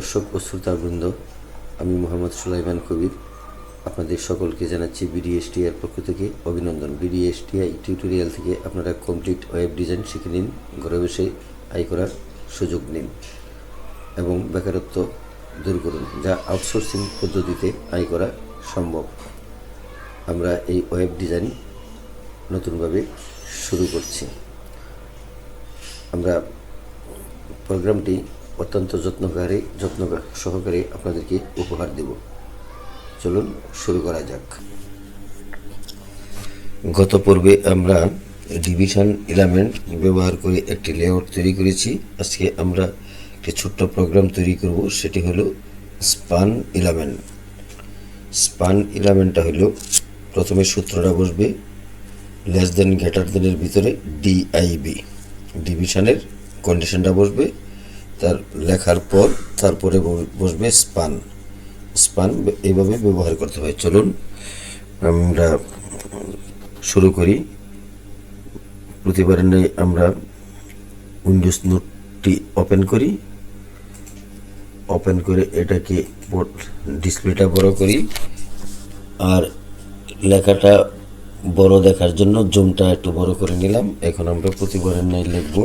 দর্শক ও শ্রোতাবৃন্দ, আমি মোহাম্মদ সুলাইমান কবির আপনাদের সকলকে জানাচ্ছি বিডিএসটিআই পক্ষ থেকে অভিনন্দন। বিডিএসটিআই টিউটোরিয়াল থেকে আপনারা কমপ্লিট ওয়েব ডিজাইন শিখে নিন, ঘরে বসে আয় করার সুযোগ নিন এবং বেকারত্ব দূর করুন, যা আউটসোর্সিং পদ্ধতিতে আয় করা সম্ভব। আমরা এই ওয়েব ডিজাইন নতুনভাবে শুরু করছি। আমরা প্রোগ্রামটি অত্যন্ত যত্ন সহকারে আপনাদেরকে উপহার দেব। চলুন শুরু করা যাক। গত পর্বে আমরা ডিভিশন এলিমেন্ট ব্যবহার করে একটি লেআউট তৈরি করেছি। আজকে আমরা একটি ছোট্ট প্রোগ্রাম তৈরি করব, সেটি হলো স্পান এলিমেন্ট। স্পান এলিমেন্টটা হলো, প্রথমে সূত্রটা বসবে লেস দেন গ্রেটার দেনের ভিতরে ডিআইবি, ডিভিশনের কন্ডিশনটা বসবে, তার লেখার পর তারপরে বসবে স্পান। স্পান এইভাবে ব্যবহার করতে হয়। চলুন আমরা শুরু করি। প্রতিবারের নেই আমরা উইন্ডোজ নোটটি ওপেন করি, ওপেন করে এটাকে ডিসপ্লেটা বড় করি, আর লেখাটা বড় দেখার জন্য জুমটা একটু বড় করে নিলাম। এখন আমরা প্রতিবারের নেই লিখব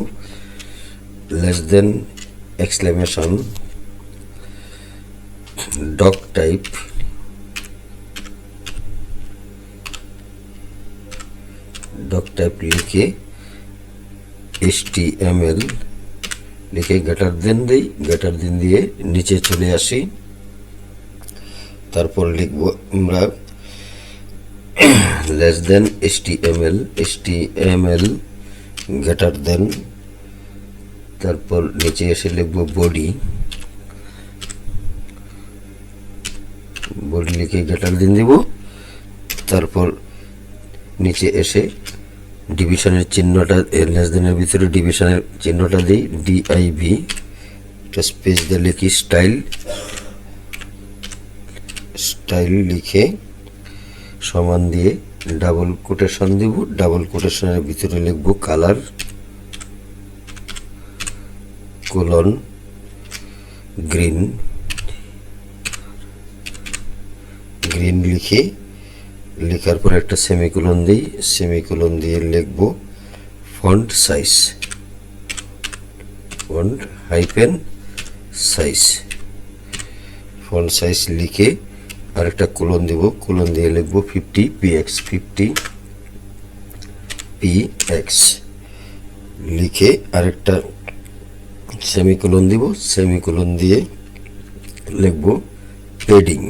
less than exclamation doc type লিখে HTML লিখে গ্রেটার দেন দেই, গ্রেটার দেন দিয়ে নিচে চলে আসি। তারপর লিখব আমরা less than HTML greater than, তারপর নিচে এসে লিখব বডি লিখে গ্রেটার দেন দিব। তারপর নিচে এসে ডিভিশনের চিহ্নটা, লেস দেনের ভিতরে ডিভিশনের চিহ্নটা দিই, ডিআইবি, একটা স্পেস দিয়ে লিখি স্টাইল লিখে সমান দিয়ে ডাবল কোটেশন দিব। ডাবল কোটেশনের ভিতরে লিখব কালার কোলন গ্রিন লিখে লেখার পর একটা সেমিকোলন দিই, সেমিকোলন দিয়ে লিখব ফন্ট সাইজ লিখে আরেকটা কোলন দিব, কোলন দিয়ে লিখব 50px লিখে আরেকটা সেমিকোলন দিব, সেমিকোলন দিয়ে লিখব পেডিং।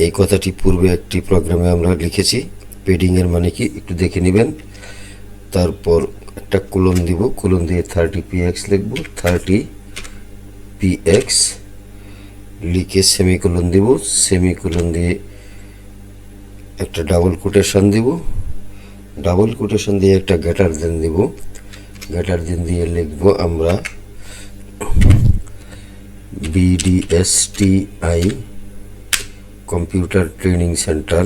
এই কথাটি পূর্বে একটি প্রোগ্রামে আমরা লিখেছি। পেডিং এর মানে কি একটু দেখে নেবেন। তারপর একটা কোলন দিব, কোলন দিয়ে 30px লিখব, 30px লিখে সেমিকোলন দিব, সেমিকোলন দিয়ে একটা ডাবল কোটেশন দিব, ডাবল কোটেশন দিয়ে একটা গ্রেটার দেন দিব, গ্রেটার দেন দিয়ে লিখব আমরা BDSTI computer training centre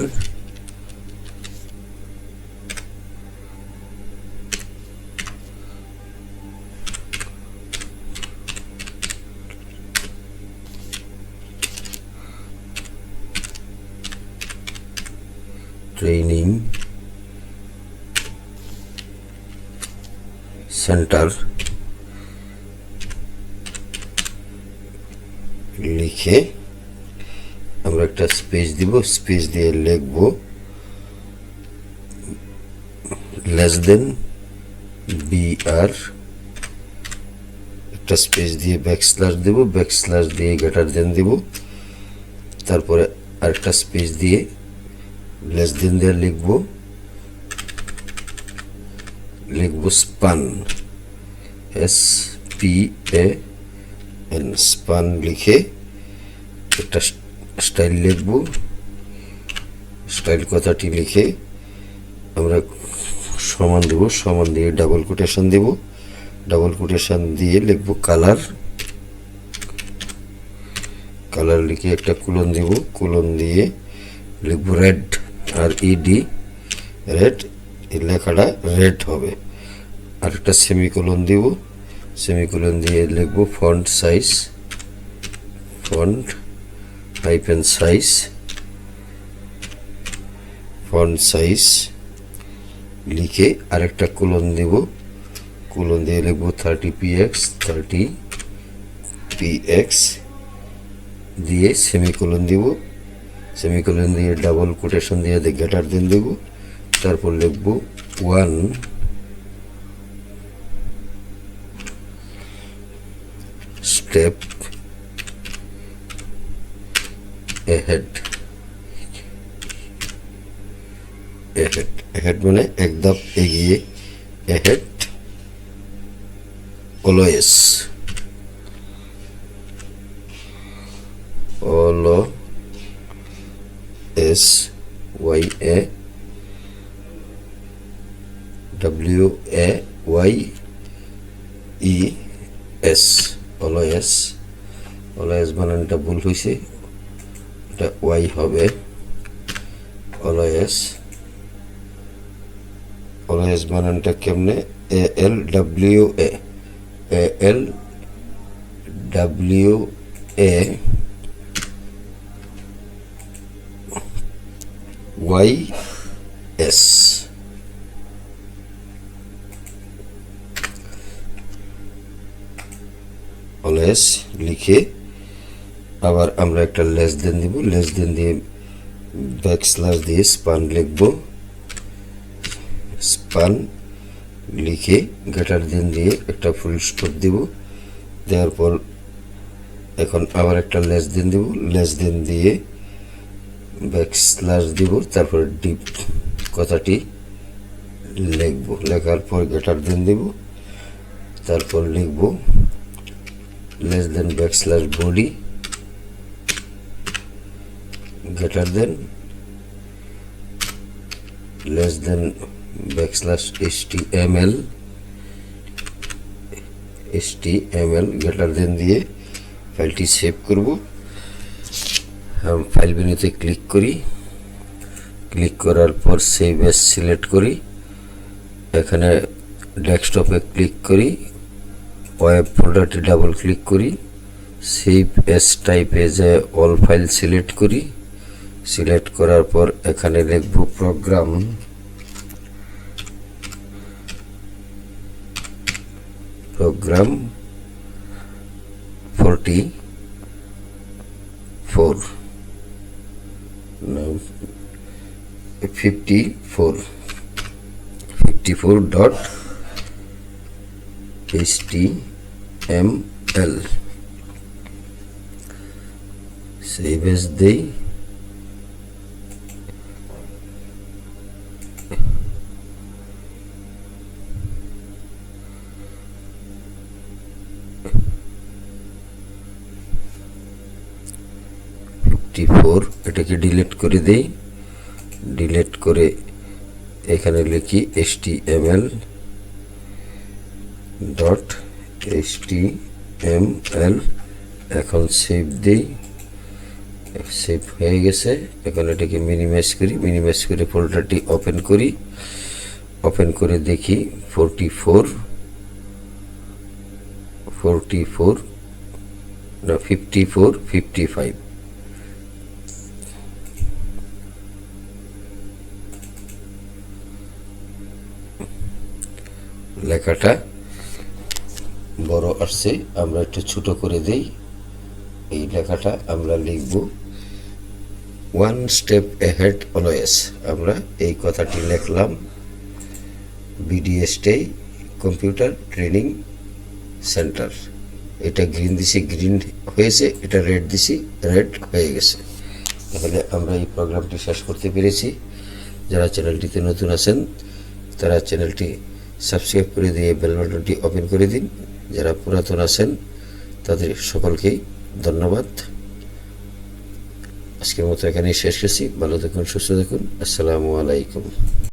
training centre লিখে আমরা একটা স্পেস দিব, স্পেস দিয়ে লিখব লেস দেন BR, একটা স্পেস দিয়ে ব্যাকস্ল্যাশ দেব, ব্যাকস্ল্যাশ দিয়ে গ্রেটার দেন দেব। তারপরে আরেকটা স্পেস দিয়ে লেস দেন দিয়ে লিখব স্পান SPAN স্পান লিখে একটা স্টাইল লিখব, স্টাইল কথাটি লিখে আমরা সমান দেব, সমান দিয়ে ডাবল কোটেশন দেব, ডাবল কোটেশন দিয়ে লিখব কালার লিখে একটা কোলন দেব, কোলন দিয়ে লিখব রেড, আর ED রেড, এই লেখাটা রেড হবে। আর একটা সেমিকোলন দিব, সেমিকোলন দিয়ে লিখব font size, font hyphen size, font size লিখে আরেকটা কোলন দেব, কোলন দিয়ে লিখব 30px, 30px দিয়ে সেমিকোলন দিব, সেমিকোলন দিয়ে ডাবল কোটেশন দিয়ে গ্রেটার দেন দেব, তারপর লিখব 1 স্টেপ ahead, ahead মানে এক ধাপ এগিয়ে, ahead always, always YAWAYES, always, always বানানটা ভুল হয়েছে, এটা ওয়াই হবে, always, always বানানটা কেমনে, ALWA, ALWAYS, অলওয়েজ লিখে আবার আমরা একটা লেস দেন দিব, লেস দেন দিয়ে ব্যাকস্ল্যাশ দিয়ে স্পান লিখব, স্পান লিখে গ্রেটার দেন দিয়ে একটা ফুল স্টপ দিব, দেওয়ার পর এখন আবার একটা লেস দেন দিব, লেস দেন দিয়ে ব্যাকস্ল্যাশ দিব, তারপর ডিপ কথাটি লিখব, লেখার পর গ্রেটার দেন দিব, তারপর লিখব less than backslash body greater than less than backslash html greater than দিয়ে ফাইলটি সেভ করব। ফাইল মেনুতে ক্লিক করি, ক্লিক করার পর সেভ এস সিলেক্ট করি, এখানে ডেস্কটপে ক্লিক করি, ওয়েব ফোল্ডারটি ডাবল ক্লিক করি, সেভ এস টাইপে যে অল ফাইল সিলেক্ট করি, সিলেক্ট করার পর এখানে লিখব program, program 54 dot HTML save as দেই, এটাকে ডিলিট করে দেই, ডিলিট করে এখানে লিখি HTML ডট HTML, এখন সেভ দিই, সেভ হয়ে গেছে। এখন এটাকে মিনিমাইজ করি, মিনিমাইজ করে ফোল্ডারটি ওপেন করি, ওপেন করে দেখি 54 না 54 55 লেখাটা বড় আসছে, আমরা একটু ছোট করে দেই। এই লেখাটা আমরা লিখব ওয়ান স্টেপ অ্যাহেড অলওয়েজ। আমরা এই কথাটি লিখলাম, বিডিএসটি কম্পিউটার ট্রেনিং সেন্টার। এটা গ্রিন দিছি, গ্রিন হয়েছে, এটা রেড দিছি, রেড হয়ে গেছে। তাহলে আমরা এই প্রোগ্রামটি শেষ করতে পেরেছি। যারা চ্যানেলটিতে নতুন আছেন তারা চ্যানেলটি সাবস্ক্রাইব করে দিয়ে বেল বাটনটি ওপেন করে দিন। যারা পুরাতন আছেন তাদের সকলকেই ধন্যবাদ। আজকের মতো এখানেই শেষ করছি। ভালো থাকুন, সুস্থ থাকুন। আসসালামু আলাইকুম।